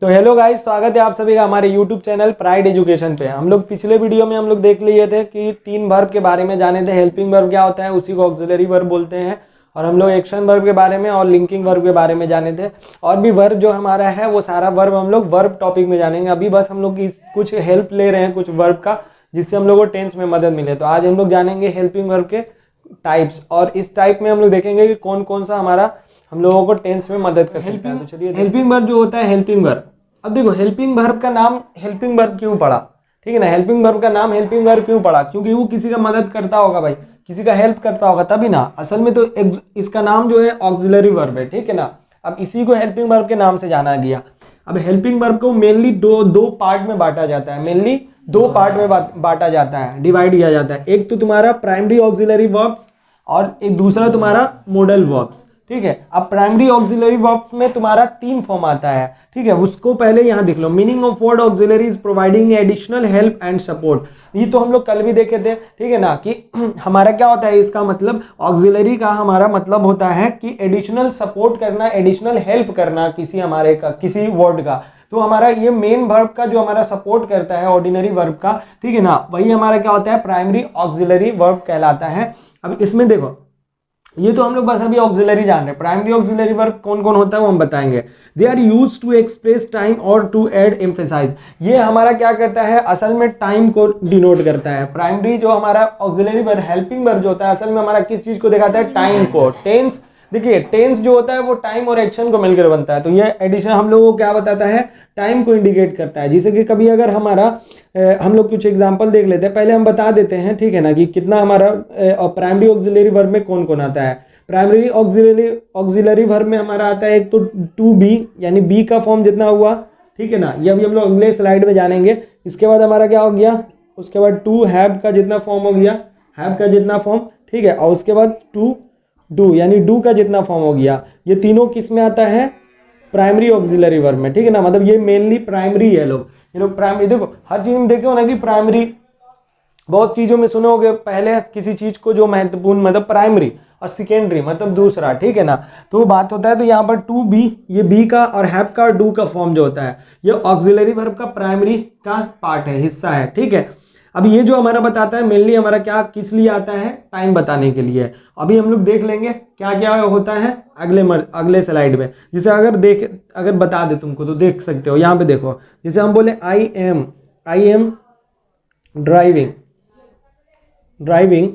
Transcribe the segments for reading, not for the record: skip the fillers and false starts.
तो hello guys, स्वागत है आप सभी का हमारे यूट्यूब चैनल प्राइड एजुकेशन पे। हम लोग पिछले वीडियो में हम लोग देख लिए थे कि 3 वर्ब के बारे में जाने थे। हेल्पिंग वर्ब क्या होता है, उसी को ऑक्सिलरी वर्ब बोलते हैं। और हम लोग एक्शन वर्ब के बारे में और लिंकिंग वर्ब के बारे में जाने थे। और भी वर्ब जो हमारा है वो सारा वर्ब हम लोग वर्ब टॉपिक में जानेंगे। अभी बस हम लोग कुछ हेल्प ले रहे हैं कुछ वर्ब का, जिससे हम लोग को टेंस में मदद मिले। तो आज हम लोग जानेंगे हेल्पिंग वर्ब के टाइप्स, और इस टाइप में हम लोग देखेंगे कि कौन कौन सा हमारा हम लोगों को टेंस में मदद कर सकता है। तो चलिए, हेल्पिंग वर्ब जो होता है हेल्पिंग वर्ब। अब देखो, हेल्पिंग वर्ब का नाम हेल्पिंग वर्ब क्यों पड़ा, ठीक है ना। हेल्पिंग वर्ब का नाम हेल्पिंग वर्ब क्यों पड़ा, क्योंकि वो किसी का मदद करता होगा भाई, किसी का हेल्प करता होगा तभी ना। असल में तो इसका नाम जो है ऑक्सिलरी वर्ब है, ठीक है ना। अब इसी को हेल्पिंग वर्ब के नाम से जाना गया। अब हेल्पिंग वर्ब को मेनली दो पार्ट में बांटा जाता है। मेनली दो पार्ट में बांटा जाता है, डिवाइड किया जाता है। एक तो तुम्हारा प्राइमरी ऑक्सिलरी वर्ब्स और एक दूसरा तुम्हारा मॉडल वर्ब्स, ठीक है। अब प्राइमरी ऑक्सिलरी वर्ब्स में तुम्हारा 3 फॉर्म आता है, ठीक है। उसको पहले यहाँ देख लो। Meaning of word auxiliary is providing additional help and support. ये तो हम लोग कल भी देखे थे, ठीक है ना, कि हमारा क्या होता है इसका मतलब। ऑक्सिलरी का हमारा मतलब होता है कि एडिशनल सपोर्ट करना, एडिशनल हेल्प करना किसी हमारे का, किसी वर्ड का। तो हमारा ये मेन वर्ब का जो हमारा सपोर्ट करता है ऑर्डिनरी वर्ब का, ठीक है ना, वही हमारा क्या होता है, प्राइमरी ऑक्सिलरी वर्ब कहलाता है। अब इसमें देखो, ये तो हम लोग बस अभी ऑक्सिलरी जान रहे हैं। प्राइमरी ऑक्सिलरी वर्ब कौन कौन होता है वो हम बताएंगे। They are used to express time और टू ऐड एम्फेसाइज। ये हमारा क्या करता है, असल में टाइम को डिनोट करता है। प्राइमरी जो हमारा ऑक्सिलरी वर्ब, हेल्पिंग वर्ब जो होता है, असल में हमारा किस चीज को दिखाता है, टाइम को। टेंस, देखिए टेंस जो होता है वो टाइम और एक्शन को मिलकर बनता है। तो ये एडिशन हम लोगों को क्या बताता है, टाइम को इंडिकेट करता है। जैसे कि कभी अगर हमारा हम लोग कुछ एग्जांपल देख लेते हैं, पहले हम बता देते हैं, ठीक है ना, कि कितना हमारा प्राइमरी ऑक्सिलरी वर्ब में कौन कौन आता है। प्राइमरी ऑक्सिलरी वर्ब में हमारा आता है एक तो टू बी, यानी बी का फॉर्म जितना हुआ, ठीक है ना। ये अभी हम लोग अगले स्लाइड में जानेंगे। इसके बाद हमारा क्या हो गया, उसके बाद टू हैव का जितना फॉर्म हो गया, हैव का जितना फॉर्म, ठीक है। और उसके बाद टू डू, यानी डू का जितना फॉर्म हो गया। ये तीनों किस में आता है, प्राइमरी ऑक्सिलरी वर्ब में, ठीक है ना। मतलब ये मेनली प्राइमरी है। ये लोग प्राइमरी, देखो हर चीज में देखे हो ना कि प्राइमरी, बहुत चीजों में सुने होगे पहले किसी चीज को जो महत्वपूर्ण मतलब प्राइमरी, और सेकेंडरी मतलब दूसरा, ठीक है ना। तो वो बात होता है। तो यहाँ पर टू बी, ये बी का और हैव का और डू का फॉर्म जो होता है, ये ऑक्सिलरी वर्ब का प्राइमरी का पार्ट है, हिस्सा है, ठीक है। अब ये जो हमारा बताता है मेनली हमारा क्या किस लिए आता है, टाइम बताने के लिए। अभी हम लोग देख लेंगे क्या क्या होता है अगले स्लाइड में। जैसे अगर बता दे तुमको तो देख सकते हो। यहाँ पे देखो, जैसे हम बोले I am driving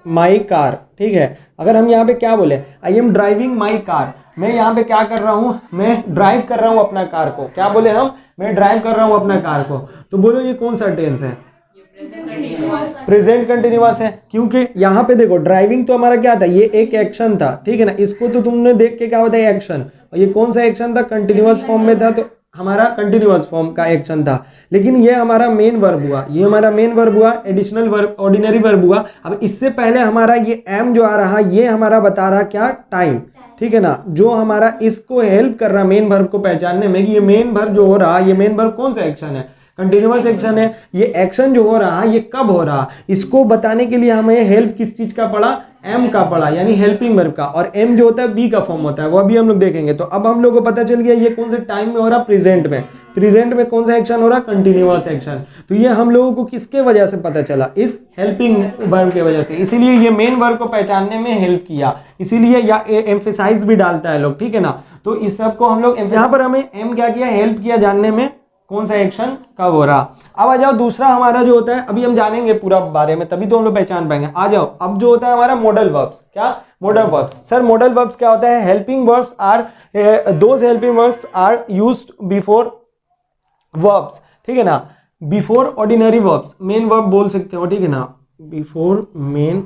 my car, ठीक है। अगर हम यहाँ पे क्या बोले, I am driving my car, मैं यहाँ पे क्या कर रहा हूँ, मैं ड्राइव कर रहा हूँ अपना कार को। क्या बोले हम, मैं ड्राइव कर रहा हूँ अपना कार को। तो बोलो ये कौन सा टेंस है, प्रेजेंट कंटिन्यूअस है। क्योंकि यहाँ पे देखो ड्राइविंग तो हमारा क्या था, ये एक एक्शन था, ठीक है ना। इसको तो तुमने देख के क्या होता है, एक्शन। और ये कौन सा एक्शन था, कंटिन्यूअस फॉर्म में था, तो हमारा कंटिन्यूअस फॉर्म का एक्शन था। लेकिन ये हमारा मेन वर्ब हुआ, ये हमारा मेन वर्ब हुआ, एडिशनल वर्ब, ऑर्डिनरी वर्ब हुआ। अब इससे पहले हमारा ये एम जो आ रहा, ये हमारा बता रहा क्या, टाइम, ठीक है ना। जो हमारा इसको हेल्प कर रहा मेन वर्ब को पहचानने में कि ये मेन वर्ब जो हो रहा, ये मेन वर्ब कौन सा एक्शन है, कंटिन्यूअस एक्शन है। ये एक्शन जो हो रहा ये कब हो रहा, इसको बताने के लिए हमें हेल्प किस चीज का पड़ा, एम का पड़ा, यानी हेल्पिंग वर्ब का। और एम जो होता है बी का फॉर्म होता है, वो अभी हम लोग देखेंगे। तो अब हम लोग को पता चल गया ये कौन से टाइम में हो रहा, प्रेजेंट में। प्रेजेंट में कौन सा एक्शन हो रहा, कंटिन्यूअस एक्शन। तो ये हम लोगों को किसके वजह से पता चला, इस हेल्पिंग वर्ब के वजह से। इसीलिए ये मेन वर्ब को पहचानने में हेल्प किया, इसीलिए या एम्फेसाइज भी डालता है लोग, ठीक है ना। तो इस सब को हम लोग यहाँ पर हमें एम क्या किया, हेल्प किया जानने में कौन सा एक्शन कब हो रहा। अब आ जाओ, दूसरा हमारा जो होता है, अभी हम जानेंगे पूरा बारे में, तभी तो हम लोग पहचान पाएंगे। आ जाओ, अब जो होता है हमारा मॉडल वर्ब्स। क्या, modal verbs. Sir modal verbs क्या होता है, helping verbs are those helping verbs are used before verbs, ठीक है ना, before ordinary verbs. Main verb बोल सकते हो, ठीक है ना, बिफोर मेन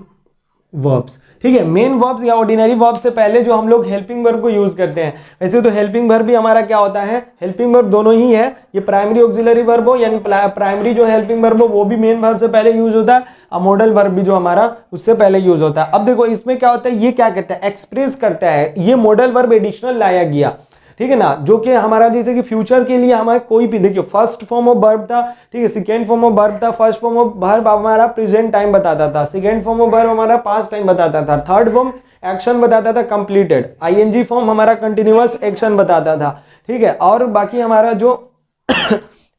वर्ब्स, ठीक है। मेन वर्ब्स या ऑर्डिनरी वर्ब से पहले जो हम लोग हेल्पिंग वर्ब को यूज करते हैं। वैसे तो हेल्पिंग वर्ब भी हमारा क्या होता है, हेल्पिंग वर्ब दोनों ही है। ये प्राइमरी ऑक्सिलरी वर्ब हो, यानी प्राइमरी जो हेल्पिंग वर्ब हो वो भी मेन वर्ब से पहले यूज होता है, और मॉडल वर्ब भी जो हमारा उससे पहले यूज होता है। अब देखो इसमें क्या होता है, ये क्या कहता है, एक्सप्रेस करता है। ये मॉडल वर्ब एडिशनल लाया गया, ठीक है ना, जो कि हमारा जैसे कि फ्यूचर के लिए हमारे कोई भी, देखिए फर्स्ट फॉर्म ऑफ वर्ब था, ठीक है, सेकेंड फॉर्म ऑफ वर्ब था। फर्स्ट फॉर्म ऑफ वर्ब हमारा प्रेजेंट टाइम बताता था, सेकेंड फॉर्म ऑफ वर्ब हमारा पास्ट टाइम बताता था, थर्ड फॉर्म एक्शन बताता था कंप्लीटेड, आईएनजी फॉर्म हमारा कंटिन्यूअस एक्शन बताता था। ठीक है। और बाकी हमारा जो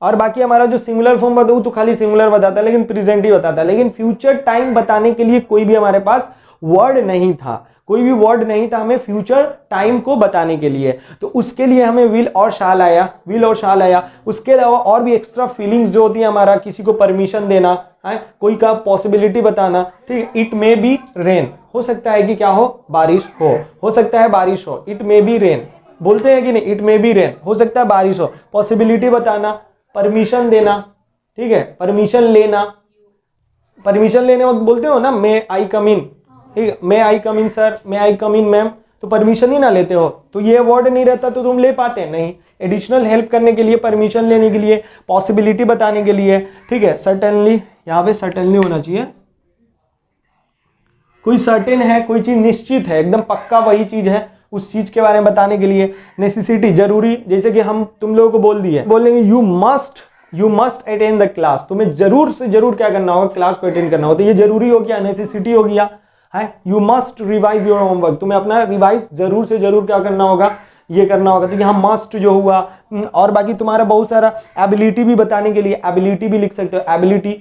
और बाकी हमारा जो सिंगुलर फॉर्म बताऊँ तो खाली सिंगुलर बताता है, लेकिन प्रेजेंट ही बताता है, लेकिन फ्यूचर टाइम बताने के लिए कोई भी हमारे पास वर्ड नहीं था, कोई भी वर्ड नहीं था हमें फ्यूचर टाइम को बताने के लिए। तो उसके लिए हमें विल और शाल आया, विल और शाल आया। उसके अलावा और भी एक्स्ट्रा फीलिंग्स जो होती है, हमारा किसी को परमिशन देना है, कोई का पॉसिबिलिटी बताना, ठीक है। इट मे बी रेन, हो सकता है कि क्या हो, बारिश हो सकता है बारिश हो, इट मे बी रेन बोलते हैं कि नहीं, इट मे बी रेन, हो सकता है बारिश हो। पॉसिबिलिटी बताना, परमिशन देना, ठीक है, परमिशन लेना, परमिशन लेने वक्त बोलते हो ना मे आई कम इन, ठीक है, may I come in sir, may I come in ma'am, तो परमिशन ही ना लेते हो तो ये वर्ड नहीं रहता तो तुम ले पाते नहीं। एडिशनल हेल्प करने के लिए, परमिशन लेने के लिए, पॉसिबिलिटी बताने के लिए, ठीक है। सर्टेनली, यहाँ पे सर्टेनली होना चाहिए, कोई सर्टेन है, कोई चीज निश्चित है, एकदम पक्का वही चीज है, उस चीज के बारे में बताने के लिए। नेसेसिटी, जरूरी, जैसे कि हम तुम लोगों को बोल दिए, बोलेंगे you must attend the class, तुम्हें जरूर से जरूर क्या करना होगा, क्लास को अटेंड करना होगा। तो ये जरूरी हो गया, नेसेसिटी हो गया है। You must revise your homework, तुम्हें अपना रिवाइज जरूर से जरूर क्या करना होगा, ये करना होगा। तो यहाँ मस्ट जो हुआ, और बाकी तुम्हारा बहुत सारा एबिलिटी भी बताने के लिए, एबिलिटी भी लिख सकते हो, एबिलिटी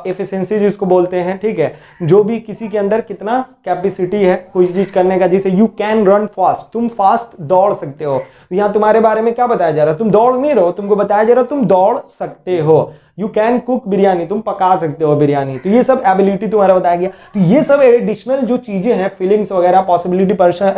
एफिशिएंसी जिसको बोलते हैं, ठीक है। जो भी किसी के अंदर कितना कैपेसिटी है कोई चीज करने का, जैसे यू कैन रन फास्ट, तुम फास्ट दौड़ सकते हो। तो यहाँ तुम्हारे बारे में क्या बताया जा रहा है, तुम दौड़ नहीं रहो, तुमको बताया जा रहा है तुम दौड़ सकते हो। यू कैन कुक बिरयानी, तुम पका सकते हो बिरयानी। तो ये सब एबिलिटी तुम्हारा बताया गया। तो ये सब एडिशनल जो चीजें हैं, फीलिंग्स वगैरह, पॉसिबिलिटी,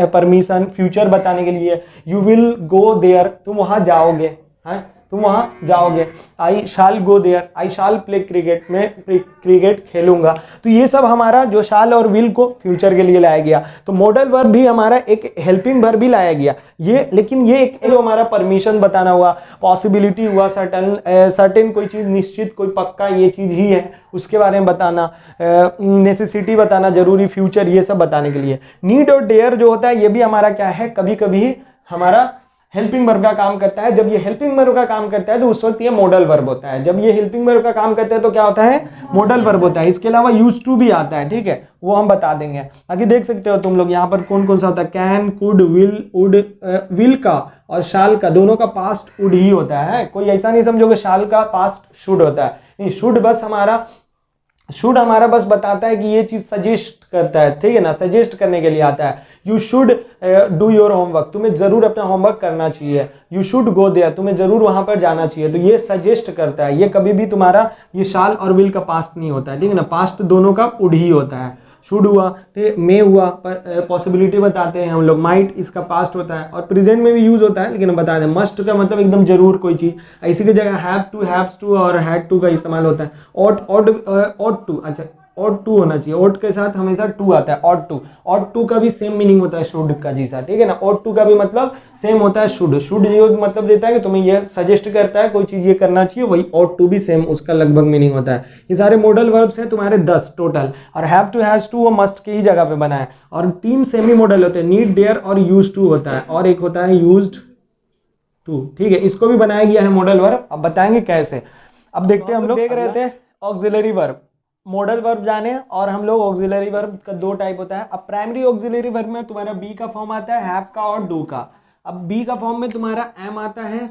परमिशन, फ्यूचर बताने के लिए, यू विल गो देयर, तुम वहां जाओगे, है तुम वहां जाओगे। I shall go there, I shall play cricket, मैं क्रिकेट खेलूंगा। तो ये सब हमारा जो शाल और विल को फ्यूचर के लिए लाया गया। तो मॉडल वर्ब भी हमारा एक हेल्पिंग वर्ब भी लाया गया ये, लेकिन ये एक जो हमारा परमिशन बताना हुआ, पॉसिबिलिटी हुआ, सर्टेन कोई चीज निश्चित, कोई पक्का ये चीज ही है उसके बारे में बताना, नेसेसिटी बताना, जरूरी, फ्यूचर, ये सब बताने के लिए। नीड और डेयर जो होता है ये भी हमारा क्या है, कभी कभी हमारा हेल्पिंग वर्ब का काम करता है। जब ये हेल्पिंग वर्ब का काम करता है तो उस वक्त ये मॉडल वर्ब होता है। जब ये हेल्पिंग वर्ब का काम करता है तो क्या होता है, मॉडल वर्ब होता है। इसके अलावा यूज टू भी आता है, ठीक है, वो हम बता देंगे। आगे देख सकते हो तुम लोग यहाँ पर कौन कौन सा होता है, can, could, will, would, will का और शाल का दोनों का पास्ट वुड ही होता है। कोई ऐसा नहीं समझोगे शाल का पास्ट शुड होता है, नहीं, शुड बस हमारा, शुड हमारा बस बताता है कि ये चीज सजेस्ट करता है, ठीक है ना, सजेस्ट करने के लिए आता है। You should do your homework, तुम्हें जरूर अपना होमवर्क करना चाहिए। यू शुड गो देयर, तुम्हें जरूर वहां पर जाना चाहिए। तो ये सजेस्ट करता है, ये कभी भी तुम्हारा ये शाल और विल का पास्ट नहीं होता है, ठीक है ना, पास्ट दोनों का वुड ही होता है। शुड हुआ, ठीक, मे हुआ, पर पॉसिबिलिटी बताते हैं हम लोग, माइट इसका पास्ट होता है और प्रेजेंट में भी यूज होता है, लेकिन हम बता दें मस्ट का मतलब एकदम जरूर कोई चीज, इसी की जगह हैव टू, हैव्स टू और हैड टू का इस्तेमाल होता है। ऑट टू, अच्छा ऑट टू होना चाहिए, ऑट के साथ हमेशा टू आता है, ऑट टू का भी सेम मीनिंग होता है शुड का जैसा, ठीक है ना, ऑट टू का भी मतलब सेम होता है शुड ये मतलब देता है कि तुम्हें ये सजेस्ट करता है कोई चीज ये करना चाहिए, वही ऑट टू भी सेम उसका लगभग मीनिंग होता है। ये सारे मॉडल वर्ब्स हैं तुम्हारे 10 टोटल, और हैव टू, हैज टू वो मस्ट की ही जगह पे बना है। और 3 सेमी मॉडल होते हैं, नीड, डेयर और यूज टू होता है, और एक होता है यूज्ड टू, ठीक है, इसको भी बनाया गया है मॉडल वर्ब। अब बताएंगे कैसे, अब देखते हैं, हम लोग देख रहे थे ऑक्सिलरी वर्ब, मॉडल वर्ब जाने, और हम लोग ऑक्सिलरी वर्ब का 2 टाइप होता है। अब प्राइमरी ऑक्सिलरी वर्ब में तुम्हारा बी का फॉर्म आता है, हैव का और डू का। अब बी का फॉर्म में तुम्हारा एम आता है,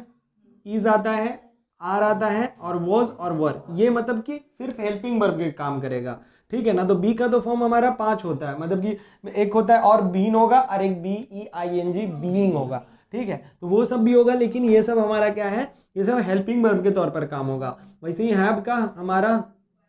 इज आता है, आर आता है और वॉज और वर, ये मतलब कि सिर्फ हेल्पिंग वर्ब के काम करेगा, ठीक है ना। तो बी का तो फॉर्म हमारा 5 होता है, मतलब कि एक होता है और बीन होगा, और एक BEING बीइंग होगा, ठीक है, तो वो सब भी होगा, लेकिन ये सब हमारा क्या है, ये सब हेल्पिंग वर्ब के तौर पर काम होगा। वैसे ही हैव का हमारा,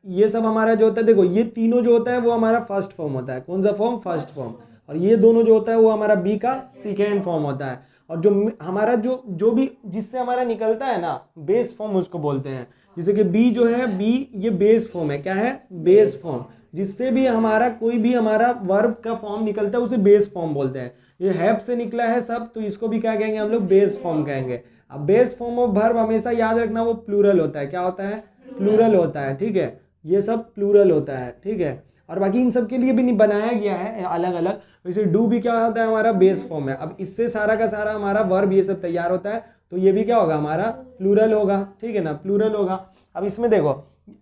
ये सब हमारा जो होता है, देखो ये तीनों जो होता है वो हमारा फर्स्ट फॉर्म होता है, कौन सा फॉर्म, फर्स्ट फॉर्म, और ये दोनों जो होता है वो हमारा बी का सेकेंड फॉर्म होता है। और जो हमारा जो भी जिससे हमारा निकलता है ना बेस फॉर्म उसको बोलते हैं। जैसे कि बी जो है, बी ये बेस फॉर्म है, क्या है, बेस फॉर्म, जिससे भी हमारा कोई भी हमारा वर्ब का फॉर्म निकलता है उसे बेस फॉर्म बोलते हैं। ये हैव से निकला है सब, तो इसको भी क्या कहेंगे हम लोग, बेस फॉर्म कहेंगे। अब बेस फॉर्म ऑफ वर्ब हमेशा याद रखना वो प्लूरल होता है, क्या होता है, प्लूरल होता है, ठीक है, ये सब प्लूरल होता है, ठीक है। और बाकी इन सब के लिए भी नहीं बनाया गया है अलग अलग। वैसे डू भी क्या होता है, हमारा बेस फॉर्म है। अब इससे सारा का सारा हमारा वर्ब ये सब तैयार होता है, तो ये भी क्या होगा, हमारा प्लूरल होगा, ठीक है ना, प्लूरल होगा। अब इसमें देखो,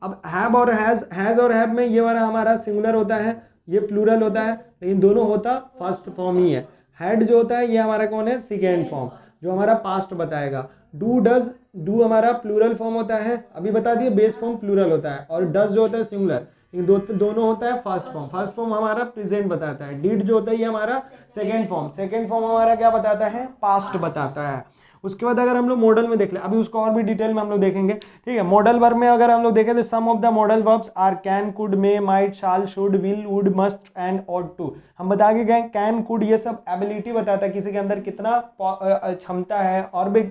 अब हैव और हैज और हैव में ये वाला हमारा सिंगुलर होता है, ये प्लूरल होता है, लेकिन दोनों होता फर्स्ट फॉर्म ही है। हैड जो होता है ये हमारा कौन है, सेकेंड फॉर्म। जो हमारा पास्ट बताएगा। डू डज, डू हमारा प्लूरल फॉर्म होता है, अभी बता दिए बेस फॉर्म प्लूरल होता है, और डज जो होता है सिंगुलर, दोनों होता है फर्स्ट फॉर्म। फर्स्ट फॉर्म हमारा प्रेजेंट बताता है। डिड जो होता है ये हमारा सेकेंड फॉर्म। सेकेंड फॉर्म हमारा क्या बताता है, पास्ट बताता है। उसके बाद अगर हम लोग मॉडल में देख ले, अभी उसको और भी डिटेल में हम लोग देखेंगे, ठीक है। मॉडल वर्ब में अगर हम लोग देखें तो some of the modal verbs are can, could, may, might, shall, should, will, would, must and ought to. हम बता के गए कैन, कुड ये सब एबिलिटी बताता है किसी के अंदर कितना क्षमता है, और भी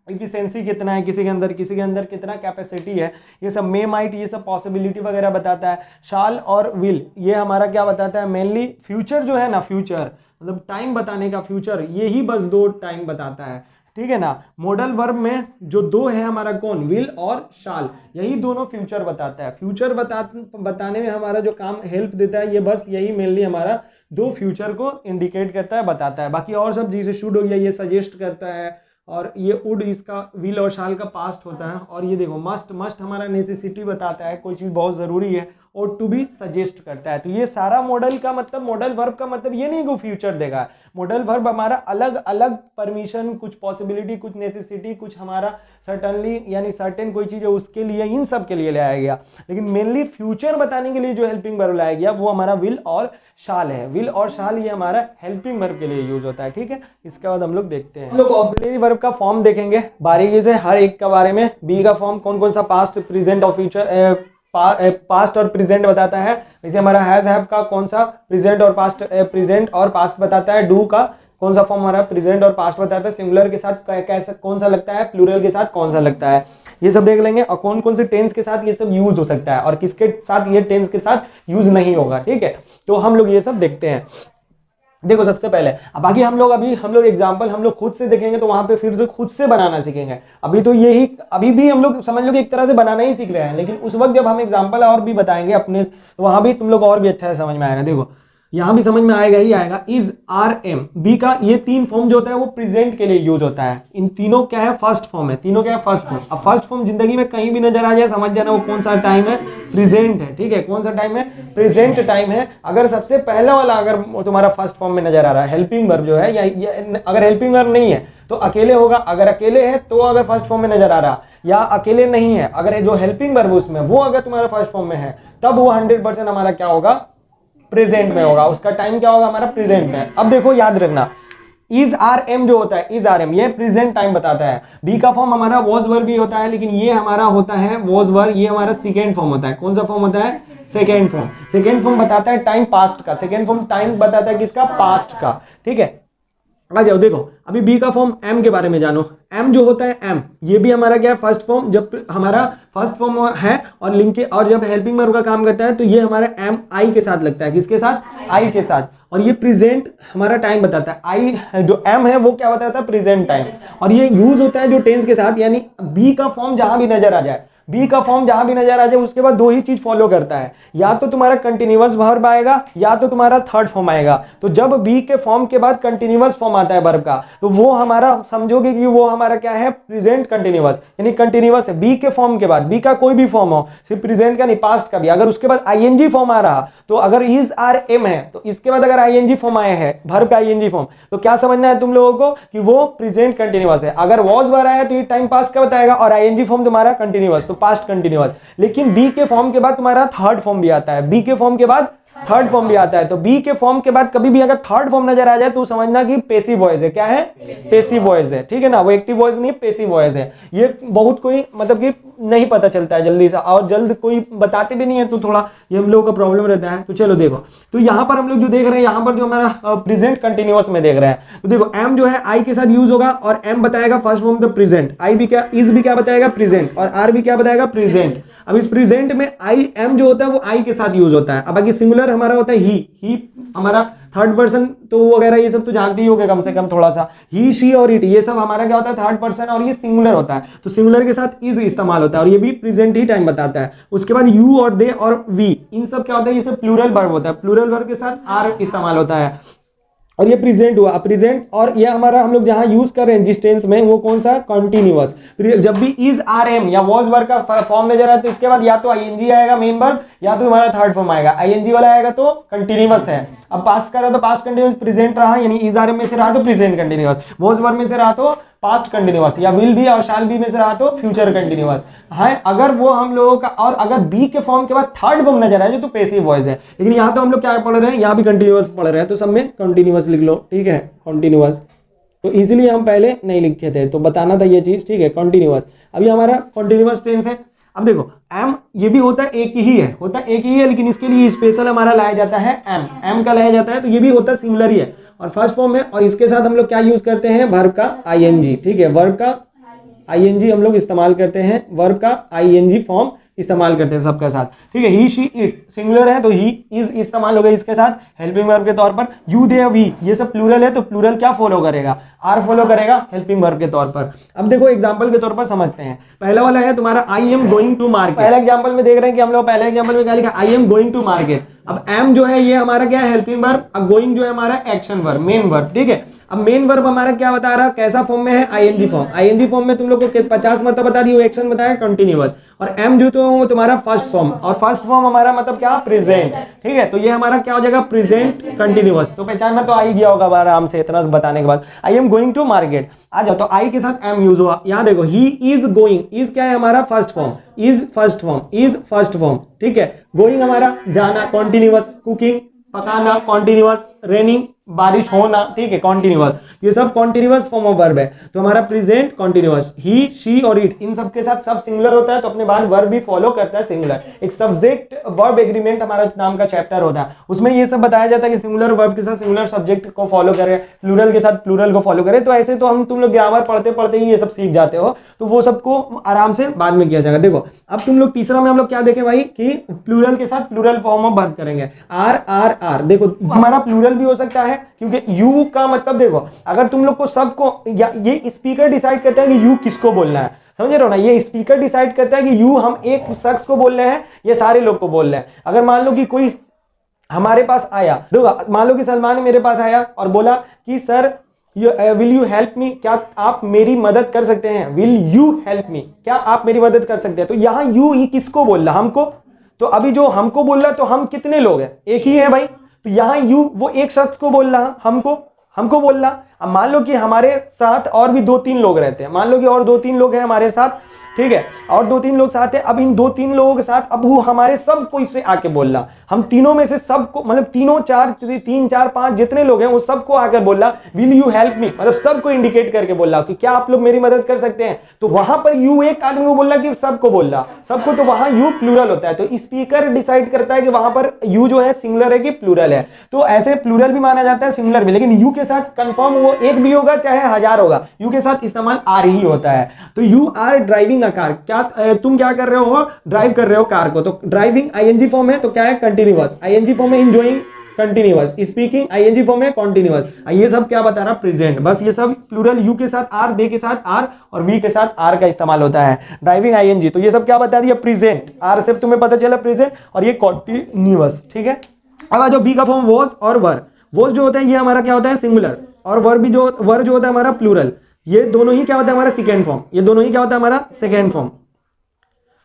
इफिशिएंसी कितना है किसी के अंदर कितना कैपेसिटी है, ये सब। मे, माइट ये सब पॉसिबिलिटी वगैरह बताता है। शाल और विल ये हमारा क्या बताता है, मेनली फ्यूचर जो है ना, फ्यूचर मतलब टाइम बताने का, फ्यूचर यही बस दो टाइम बताता है, ठीक है ना। मॉडल वर्ब में जो दो है हमारा कौन, विल और शाल, यही दोनों फ्यूचर बताता है। फ्यूचर बताने में हमारा जो काम हेल्प देता है, ये बस यही मेनली हमारा दो फ्यूचर को इंडिकेट करता है, बताता है। बाकी और सब जैसे शुड हो गया ये सजेस्ट करता है, और ये वुड इसका विल और शाल का पास्ट होता है। और ये देखो मस्ट, मस्ट हमारा नेसेसिटी बताता है, कोई चीज़ बहुत ज़रूरी है, और टू भी सजेस्ट करता है। तो ये सारा मॉडल का मतलब, मॉडल वर्ब का मतलब ये नहीं कि फ्यूचर देगा। मॉडल वर्ब हमारा अलग अलग परमिशन, कुछ पॉसिबिलिटी, कुछ नेसेसिटी, कुछ हमारा सर्टनली यानी सर्टेन कोई चीज़ है उसके लिए, इन सब के लिए लाया गया। लेकिन मेनली फ्यूचर बताने के लिए जो हेल्पिंग वर्ब लाया गया वो हमारा विल और शाल है। विल और शाल ये हमारा हेल्पिंग वर्ब के लिए यूज होता है, ठीक है। इसके बाद हम लोग देखते हैं, हम लोग ऑक्सिलरी वर्ब का फॉर्म देखेंगे बारीकी से, हर एक के बारे में। बी का फॉर्म कौन कौन सा, पास्ट, प्रेजेंट और फ्यूचर, पास्ट और प्रेजेंट बताता है। जैसे हमारा हैज, हैव का कौन सा प्रेजेंट और पास्ट, प्रेजेंट और पास्ट बताता है। डू का कौन सा फॉर्म हमारा प्रेजेंट और पास्ट बताता है। सिंगुलर के साथ कैसा कौन सा लगता है, प्लूरल के साथ कौन सा लगता है, ये सब देख लेंगे। और कौन कौन से टेंस के साथ ये सब यूज हो सकता है और किसके साथ ये टेंस के साथ यूज नहीं होगा, ठीक है। तो हम लोग ये सब देखते हैं। देखो सबसे पहले, अब बाकी हम लोग एग्जांपल हम लोग खुद से देखेंगे, तो वहां पे फिर से खुद से बनाना सीखेंगे। अभी तो यही, अभी भी हम लोग समझ लो कि एक तरह से बनाना ही सीख रहे हैं, लेकिन उस वक्त जब हम एग्जांपल और भी बताएंगे अपने, तो वहां भी तुम लोग और भी अच्छा से समझ में आएगा। देखो यहाँ भी समझ में आएगा ही आएगा। इज, आर, एम, बी का ये तीन फॉर्म जो होता है वो प्रेजेंट के लिए यूज होता है। इन तीनों क्या है, फर्स्ट फॉर्म है, तीनों क्या है, फर्स्ट फॉर्म। अब फर्स्ट फॉर्म जिंदगी में कहीं भी नजर आ जाए समझ जाना वो कौन सा टाइम है, प्रेजेंट है, ठीक है। कौन सा टाइम है, प्रेजेंट टाइम है। अगर सबसे पहला वाला अगर तुम्हारा फर्स्ट फॉर्म में नजर आ रहा है, हेल्पिंग वर्ब जो है, या अगर हेल्पिंग वर्ब नहीं है तो अकेले होगा। अगर अकेले है तो अगर फर्स्ट फॉर्म में नजर आ रहा, या अकेले नहीं है, अगर जो हेल्पिंग वर्ब उसमें वो अगर तुम्हारा फर्स्ट फॉर्म में है, तब वो 100% हमारा क्या होगा, प्रेजेंट में होगा। उसका टाइम क्या होगा, हमारा प्रेजेंट में। अब देखो याद रखना, इज, आर, एम जो होता है, इज, आर, एम ये प्रेजेंट टाइम बताता है। बी का फॉर्म हमारा वॉज वर्ब भी होता है, लेकिन ये हमारा होता है वॉज वर्ब, ये हमारा सेकेंड फॉर्म होता है। कौन सा फॉर्म होता है, सेकेंड फॉर्म। सेकेंड फॉर्म बताता है टाइम पास्ट का, सेकेंड फॉर्म टाइम बताता है किसका, पास्ट का, ठीक है। आ जाओ देखो, अभी बी का फॉर्म एम के बारे में जानो। एम जो होता है, एम ये भी हमारा क्या है, फर्स्ट फॉर्म। जब हमारा फर्स्ट फॉर्म है और लिंक के, और जब हेल्पिंग वर्ब का काम करता है तो ये हमारा एम आई के साथ लगता है, किसके साथ, आई के साथ। और ये प्रेजेंट हमारा टाइम बताता है। आई जो एम है वो क्या बताता है, प्रेजेंट टाइम। और ये यूज होता है जो टेंस के साथ, यानी बी का फॉर्म जहां भी नजर आ जाए, बी का फॉर्म जहां भी नजर आ जाए उसके बाद दो ही चीज फॉलो करता है, या तो तुम्हारा कंटिन्यूअस वर्ब आएगा या तो तुम्हारा थर्ड फॉर्म आएगा। तो जब बी के फॉर्म के बाद कंटिन्यूअस फॉर्म आता है वर्ब का, तो वो हमारा समझोगे कि वो हमारा क्या है, प्रेजेंट कंटिन्यूअस, यानी कंटिन्यूअस है। बी के फॉर्म के बाद, बी का कोई भी फॉर्म हो, सिर्फ प्रेजेंट का नहीं पास्ट का भी, अगर उसके बाद आईएनजी फॉर्म आ रहा, तो अगर इज, आर, एम है तो इसके बाद अगर आईएनजी फॉर्म आया है, वर्ब का आईएनजी फॉर्म, तो क्या समझना है तुम लोगों को कि वो प्रेजेंट कंटिन्यूअस है। अगर वॉज वर्ब आया तो ये टाइम पास्ट का बताएगा, और आईएनजी फॉर्म तुम्हारा कंटिन्यूअस, तो पास्ट कंटिन्यूअस। लेकिन बी के फॉर्म के बाद तुम्हारा थर्ड फॉर्म भी आता है, बी के फॉर्म के बाद थर्ड फॉर्म भी आता है। तो बी के फॉर्म के बाद कभी भी अगर थर्ड फॉर्म नजर आ जाए तो समझना कि पेसिव वॉइस है। क्या है, पेसिव वॉइस है, ठीक है ना। वो एक्टिव वॉइस नहीं है, पेसिव वॉइस है। ये बहुत कोई मतलब कि नहीं पता चलता है जल्दी से, और जल्द कोई बताते भी नहीं है, तो थोड़ा ये हम लोगों का प्रॉब्लम रहता है। तो चलो देखो, तो यहाँ पर हम लोग जो देख रहे हैं, यहाँ पर जो हमारा प्रेजेंट कंटिन्यूअस में देख रहे हैं, तो देखो एम जो है आई के साथ यूज होगा, और एम बताएगा फर्स्ट फॉर्म द प्रेजेंट, आई भी क्या, इज भी क्या बताएगा, प्रेजेंट, और आर भी क्या बताएगा, प्रेजेंट। अब इस प्रेजेंट में आई, एम जो होता है वो आई के साथ यूज होता है। अब बाकी सिंगुलर हमारा होता है ही हमारा थर्ड पर्सन, तो वगैरह ये सब तो जानते ही होंगे कम से कम थोड़ा सा। ही, शी और इट ये सब हमारा क्या होता है, थर्ड पर्सन, और ये सिंगुलर होता है। तो सिंगुलर के साथ इज इस्तेमाल होता है, और ये भी प्रेजेंट ही टाइम बताता है। उसके बाद यू और दे और वी, इन सब क्या होता है, ये सब प्लूरल वर्ब होता है। प्लूरल वर्ब के साथ आर इस्तेमाल होता है। और ये प्रेजेंट हुआ, प्रेजेंट, और ये हमारा हम लोग जहां यूज कर रहे हैं जिस टेंस में, वो कौन सा, कॉन्टिन्यूअस। जब भी इज आर एम या वॉज वर्ब का फॉर्म नजर आए तो इसके बाद या तो आईएनजी आएगा मेन वर्ब, या तो हमारा थर्ड फॉर्म आएगा। आईएनजी वाला आएगा तो कंटिन्यूअस है। अब पास्ट कर रहा तो पास्ट कंटिन्यूअस, प्रेजेंट रहा यानी इज आर एम में से रहा तो प्रेजेंट कंटिन्यूअस, वॉज वर्ब में से रहा तो पास्ट कंटिन्यूअस, या विल बी और शाल बी में से रहा तो फ्यूचर कंटिन्यूअस है। अगर वो हम लोगों का, और अगर बी के फॉर्म के बाद थर्ड फॉर्म नजर आए तो पैसिव वॉइस है। लेकिन यहाँ तो हम लोग क्या पढ़ रहे हैं, यहाँ भी कंटिन्यूअस पढ़ रहे हैं, तो सब में कंटिन्यूअस लिख लो, ठीक है, कंटिन्यूअस। तो इजीली हम पहले नहीं लिखे थे, तो बताना था ये चीज, ठीक है, कंटिन्यूअस। अभी हमारा कंटिन्यूअस टेंस है। अब देखो एम, ये भी होता है एक ही है, होता है एक ही है, लेकिन इसके लिए स्पेशल हमारा लाया जाता है एम का लाया जाता है, तो ये भी होता है सिमिलर ही है और फर्स्ट फॉर्म है। और इसके साथ हम लोग क्या यूज करते हैं, वर्ब का आईएनजी, ठीक है, वर्ब का आईएनजी हम लोग इस्तेमाल करते हैं, वर्ब का आईएनजी फॉर्म इस्तेमाल करते हैं सबके साथ, ठीक है। ही शी इट सिंगुलर है तो ही इज इस्तेमाल होगा इसके साथ हेल्पिंग वर्ब के तौर पर। यू दे वी ये सब प्लूरल है तो प्लूरल क्या फॉलो करेगा, आर फॉलो करेगा हेल्पिंग वर्ब के तौर पर। अब देखो एग्जांपल के तौर पर समझते हैं। पहला वाला है तुम्हारा I am going to market. पहला एग्जांपल में देख रहे हैं कि हम लोग पहले एग्जांपल में क्या लिखा, I am going to market. अब एम जो है ये हमारा क्या है, हेल्पिंग वर्ब, अब गोइंग जो है हमारा एक्शन वर्ब, मेन वर्ब, ठीक है। अब मेन वर्ब हमारा क्या बता रहा, कैसा फॉर्म में है, आईएनजी फॉर्म। आईएनजी फॉर्म में तुम लोग को 50 मतलब बता दी, एक्शन बताया कंटिन्यूअस। और एम जो तो तुम्हारा फर्स्ट फॉर्म, और फर्स्ट फॉर्म हमारा मतलब क्या, प्रेजेंट, ठीक है। तो ये हमारा क्या हो जाएगा, प्रेजेंट कंटिन्यूअस। तो पहचानना तो आ ही गया होगा आराम से इतना बताने के बाद। I am going to market आ जाओ, तो आई के साथ एम यूज हुआ। यहाँ देखो ही इज गोइंग, इज क्या है हमारा first form, is first form, is first form, ठीक है। गोइंग हमारा जाना कॉन्टिन्यूअस, कुकिंग पकाना कॉन्टिन्यूअस, रेनिंग बारिश होना, ठीक है, कॉन्टिन्यूअस। ये सब कॉन्टिन्यूअस फॉर्म ऑफ वर्ब है। तो हमारा प्रेजेंट कॉन्टिन्यूअस, ही शी और इट इन सब के साथ सब सिंगुलर होता है, तो अपने बाद वर्ब भी फॉलो करता है सिंगुलर। एक सब्जेक्ट वर्ब एग्रीमेंट हमारा नाम का चैप्टर होता है, उसमें ये सब बताया जाता है कि सिंगुलर वर्ब के साथ सिंगुलर सब्जेक्ट को फॉलो करें, प्लूरल के साथ प्लूरल को फॉलो करें। तो ऐसे तो हम तुम लोग ग्रामर पढ़ते पढ़ते ही ये सब सीख जाते हो, तो वो सबको आराम से बाद में किया जाएगा। देखो अब तुम लोग तीसरा में हम लोग क्या देखें भाई, कि प्लूरल के साथ प्लूरल फॉर्म ऑफ वर्ब करेंगे, आर आर आर। देखो हमारा प्लूरल भी हो सकता है, क्योंकि यू का मतलब देखो, अगर तुम लोग को सबको, या ये स्पीकर डिसाइड करता है कि यू किसको बोलना है, समझ रहे हो ना, ये स्पीकर डिसाइड करता है कि यू हम एक शख्स को बोल रहे हैं या सारे लोग को बोल रहे हैं। अगर मान लो कि कोई हमारे पास आया, देखो मान लो कि सलमान मेरे पास आया और बोला कि sir will you help me, क्या आप मेरी मदद कर सकते हैं, विल यू हेल्प मी, क्या आप मेरी मदद कर सकते हैं। तो यहाँ यू ही किसको बोल रहा, हमको। तो अभी जो हमको बोल रहा, तो हम कितने लोग हैं, एक ही है भाई। तो यहाँ यू वो एक शख्स को बोल रहा, हमको बोल रहा। अब मान लो कि हमारे साथ और भी 2-3 लोग रहते हैं, मान लो कि और 2-3 लोग हैं हमारे साथ, ठीक है, और 2-3 लोग साथ हैं। अब इन 2-3 लोगों के साथ अब वो हमारे सब को इससे आके बोल रहा, हम तीनों में से सबको, मतलब तीनों 3 4 5 जितने लोग हैं वो सबको आकर बोल रहा विल यू हेल्प मी, मतलब सबको इंडिकेट करके बोल रहा कि क्या आप लोग मेरी मदद कर सकते हैं। तो वहां पर यू एक आदमी को बोल रहा कि सबको बोल रहा, सबको, तो वहां यू प्लूरल होता है। तो स्पीकर डिसाइड करता है कि वहां पर यू जो है सिंगुलर है कि प्लूरल है। तो ऐसे प्लूरल भी माना जाता है, सिंगुलर भी, लेकिन यू के साथ कंफर्म वो एक भी होगा चाहे 1000 होगा, यू के साथ इस्तेमाल आर ही होता है। तो you are driving a car, क्या तुम क्या कर रहे हो, ड्राइव कर रहे हो कार को। तो ड्राइविंग आईएनजी फॉर्म है तो क्या है, कंटिन्यूअस। आईएनजी फॉर्म है enjoying continuous, speaking ING form है कॉन्टिन्यूअस। ये सब क्या बता रहा, प्रेजेंट। बस ये सब प्लूरल यू के साथ आर, दे के साथ आर और वी के साथ आर का इस्तेमाल होता है। ड्राइविंग आईएनजी, तो ये सब क्या बता दिया, प्रेजेंट, आर से तुम्हें पता चला प्रेजेंट, और ये कॉन्टिन्यूअस, ठीक है। अब आ जाओ बी का फॉर्म वॉज और वर। वॉज जो होता है ये हमारा क्या होता है, सिंगुलर, और वर भी जो होता है हमारा प्लूरल। ये दोनों ही क्या होता है हमारा सेकेंड फॉर्म, ये दोनों ही क्या होता है हमारा सेकेंड फॉर्म,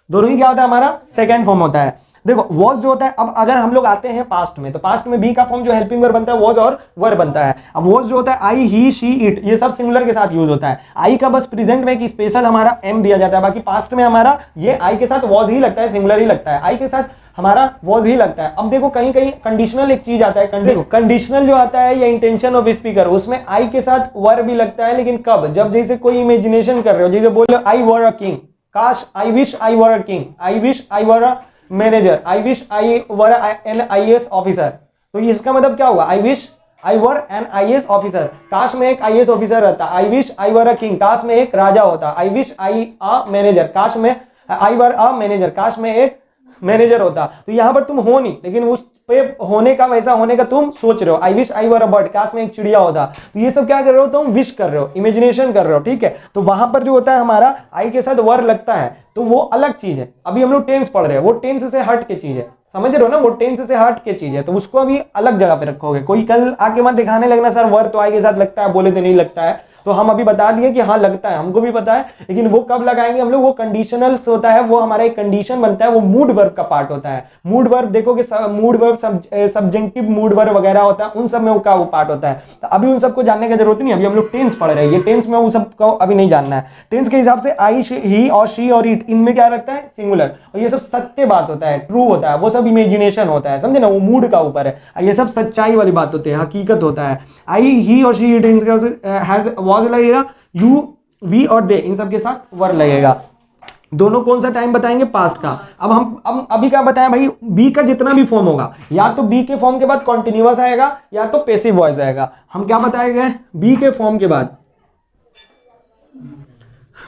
दोनों ही क्या होता है हमारा सेकेंड फॉर्म होता है। देखो वॉज जो होता है, अब अगर हम लोग आते हैं पास्ट में, तो पास्ट में बी का फॉर्म जो हेल्पिंग वर्ब बनता है वॉज और वर बनता है। अब वॉज जो होता है आई ही शी इट, ये सब सिंगुलर के साथ यूज होता है। आई का बस प्रेजेंट में एक स्पेशल हमारा एम दिया जाता है, बाकी पास्ट में हमारा ये आई के साथ वॉज ही लगता है, सिंगुलर ही लगता है, आई के साथ हमारा वॉज ही लगता है। अब देखो कहीं कहीं कंडीशनल एक चीज आता है, देखो कंडीशनल जो आता है या इंटेंशन ऑफ स्पीकर, उसमें आई के साथ वर भी लगता है, लेकिन कब, जब जैसे कोई इमेजिनेशन कर रहे हो, जैसे बोल आई वर अ किंग, काश I wish I were a king, I wish I were a manager, I wish I were an IAS officer. तो इसका मतलब क्या हुआ, I wish I were an IAS officer, काश में एक आईएएस ऑफिसर रहता। I wish I were a king, काश में एक राजा होता। I wish I a manager, काश में आई वर अ मैनेजर, काश में एक मैनेजर होता। तो यहां पर तुम हो नहीं, लेकिन उस पे होने का, वैसा होने का तुम सोच रहे हो। I wish I were a bird, काश में एक चिड़िया होता। तो ये सब क्या कर रहे हो, तुम विश कर रहे हो, इमेजिनेशन कर रहे हो, ठीक है। तो वहां पर जो होता है हमारा आई के साथ वर लगता है, तो वो अलग चीज है। अभी हम लोग टेंस पढ़ रहे हैं, वो टेंस से हट के चीज है, समझ रहे हो ना, वो टेंस से हट के चीज है, तो उसको अभी अलग जगह पे रखोगे। कोई कल आके मत दिखाने लगना सर वर्ब तो आई के साथ लगता है, बोले तो नहीं लगता है, तो हम अभी बता दिए कि हाँ लगता है, हमको भी पता है, लेकिन वो कब लगाएंगे हम लोग, वो कंडीशनल्स होता है, वो हमारा एक कंडीशन बनता है, वो मूड वर्ब का पार्ट होता है। मूड वर्ब देखोगे, mood verb subjective mood verb वगैरह होता है, उन सब में वो पार्ट होता है। तो अभी उन सबको जानने की जरूरत नहीं, अभी हम लोग टेंस पढ़ रहे हैं, ये टेंस में वो सबको अभी नहीं जानना है। टेंस के हिसाब से आई, ही और शी और इट, इनमें क्या रखता है, सिंगुलर, और ये सब सत्य बात होता है, ट्रू होता है, वो सब इमेजिनेशन होता है, समझे ना, वो मूड का ऊपर है, ये सब सच्चाई वाली बात होती है, हकीकत होता है। आई, ही और शी, इट हैज वाज लगेगा, यू, वी और दे, इन सब के साथ वर लगेगा। दोनों कौन सा टाइम बताएंगे, पास्ट का। अब अभी क्या बताएं भाई, बी का जितना भी फॉर्म होगा, या तो बी के फॉर्म के बाद कॉन्टिन्यूअस आएगा या तो पैसिव वॉइस आएगा। हम क्या बताएंगे, बी के फॉर्म के बाद,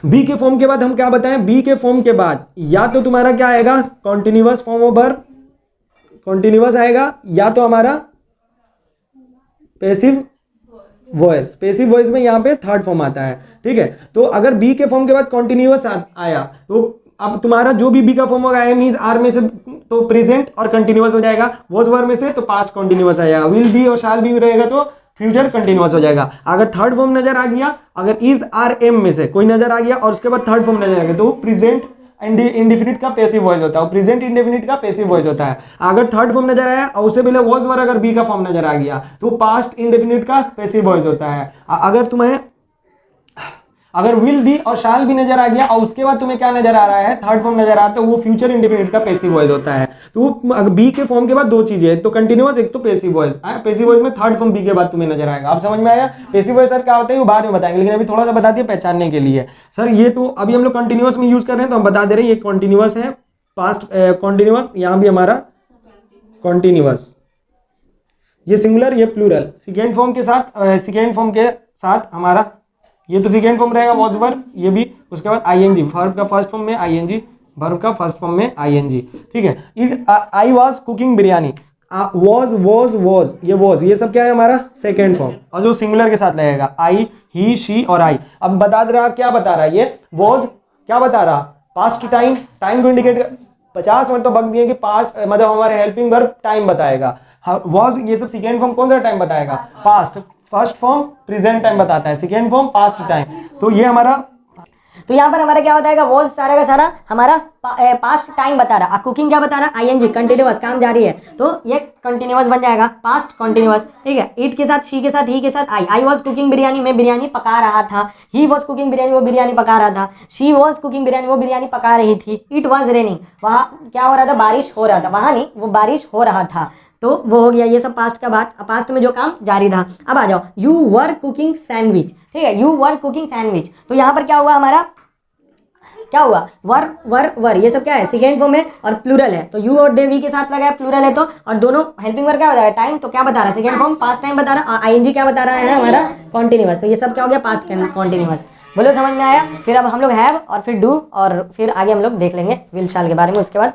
बी के फॉर्म के बाद हम क्या बताएं, बी के फॉर्म के बाद या तो तुम्हारा क्या आएगा, continuous form of verb, continuous आएगा, या तो हमारा पैसिव वॉइस। पैसिव वॉइस में यहाँ पे थर्ड फॉर्म आता है, ठीक है। तो अगर बी के फॉर्म के बाद कॉन्टिन्यूअस आया, तो अब तुम्हारा जो भी बी का फॉर्म होगा, एम इज आर में से तो प्रेजेंट और कंटिन्यूअस हो जाएगा, वॉज वर में से तो पास्ट कंटिन्यूअस आएगा, विल बी और शाल बी रहेगा तो फ्यूचर कंटिन्यूअस हो जाएगा। अगर थर्ड फॉर्म नजर आ गया, अगर इज आर एम में से कोई नजर आ गया और उसके बाद थर्ड फॉर्म नजर आ गया, तो प्रेजेंट इंडेफिनिट का पैसिव वॉइस होता है, प्रेजेंट इंडेफिनिट का पैसिव वॉइस होता है। अगर थर्ड फॉर्म नजर आया और उससे पहले वॉज वर अगर बी का फॉर्म नजर आ गया, तो पास्ट इंडेफिनिट का पैसिव वॉइस होता है। अगर विल बी और शाल भी नजर आ गया और उसके बाद तुम्हें क्या नजर आ रहा है, थर्ड फॉर्म नजर आता है, वो फ्यूचर इंडेफिनिट का पैसिव वॉइस होता है। तो बी के फॉर्म के बाद दो चीजें, एक तो कंटिन्यूअस, एक तो पैसिव वॉइस। पैसिव वॉइस में थर्ड फॉर्म बी के बाद तुम्हें नजर आएगा। अब समझ में आया पैसिव वॉइस सर क्या होता है, वो बाद में बताएंगे, लेकिन अभी थोड़ा सा बता दिया पहचानने के लिए। सर ये तो अभी हम लोग कंटिन्यूअस में यूज कर रहे हैं, तो हम बता दे रहे हैं ये कंटिन्यूअस है, पास्ट कॉन्टिन्यूअस, यहाँ भी हमारा कॉन्टिन्यूअस, ये सिंगुलर ये प्लूरल। सेकेंड फॉर्म के साथ हमारा ये तो सेकेंड फॉर्म रहेगा वॉज वर्ब, ये भी। उसके बाद आईएनजी, वर्ब का फर्स्ट फॉर्म में आईएनजी, वर्ब का फर्स्ट फॉर्म में आईएनजी, ठीक है। It I was cooking biryani, was ये सब क्या है हमारा सेकेंड फॉर्म, और जो सिंगुलर के साथ लगेगा आई, ही, शी और आई। अब बता दे रहा क्या बता रहा है, ये वॉज क्या बता रहा, पास्ट टाइम को इंडिकेट 50 मिनट तो बग दिए कि पास्ट मतलब हमारे हेल्पिंग वर्ब टाइम बताएगा। वॉज ये सब सेकेंड फॉर्म कौन सा टाइम बताएगा, past. First form present time बताता है, सेकेंड फॉर्म पास्ट टाइम। तो ये हमारा, तो यहाँ पर हमारा क्या बताएगा, वॉज सारा का सारा हमारा पास्ट टाइम बता रहा, कुकिंग क्या बता रहा, आईएनजी कंटिन्यूअस, काम जारी है, तो ये कंटिन्यूअस बन जाएगा, पास्ट कंटिन्यूअस, ठीक है। इट के साथ, शी के साथ, ही के साथ आई वाज कुकिंग बिरयानी, मैं बिरयानी पका रहा था। ही वाज कुकिंग बिरयानी, वो बिरयानी पका रहा था। शी वाज कुकिंग बिरयानी, वो बिरयानी पका रही थी। इट वाज रेनिंग, वहाँ क्या हो रहा था, बारिश हो रहा था, वहाँ नहीं, वो बारिश हो रहा था, तो वो हो गया। ये सब पास्ट का बात, पास्ट में जो काम जारी था। अब आ जाओ, यू वर कुकिंग सैंडविच, ठीक है, यू वर कुकिंग सैंडविच। तो यहाँ पर क्या हुआ हमारा, क्या हुआ, वर ये सब क्या है, सेकेंड फॉर्म है और प्लूरल है, तो यू और दे वी के साथ लगा है, प्लूरल है तो, और दोनों हेल्पिंग वर्ब क्या बता रहा है, टाइम, तो क्या बता रहा है, सेकेंड फॉर्म पास्ट टाइम बता रहा है, आईएनजी क्या बता रहा है हमारा, कॉन्टिन्यूअस। तो ये सब क्या हो गया, पास्ट कॉन्टिन्यूअस। बोलो समझ में आया। फिर अब हम लोग हैव और फिर डू और फिर आगे हम लोग देख लेंगे विल शाल के बारे में, उसके बाद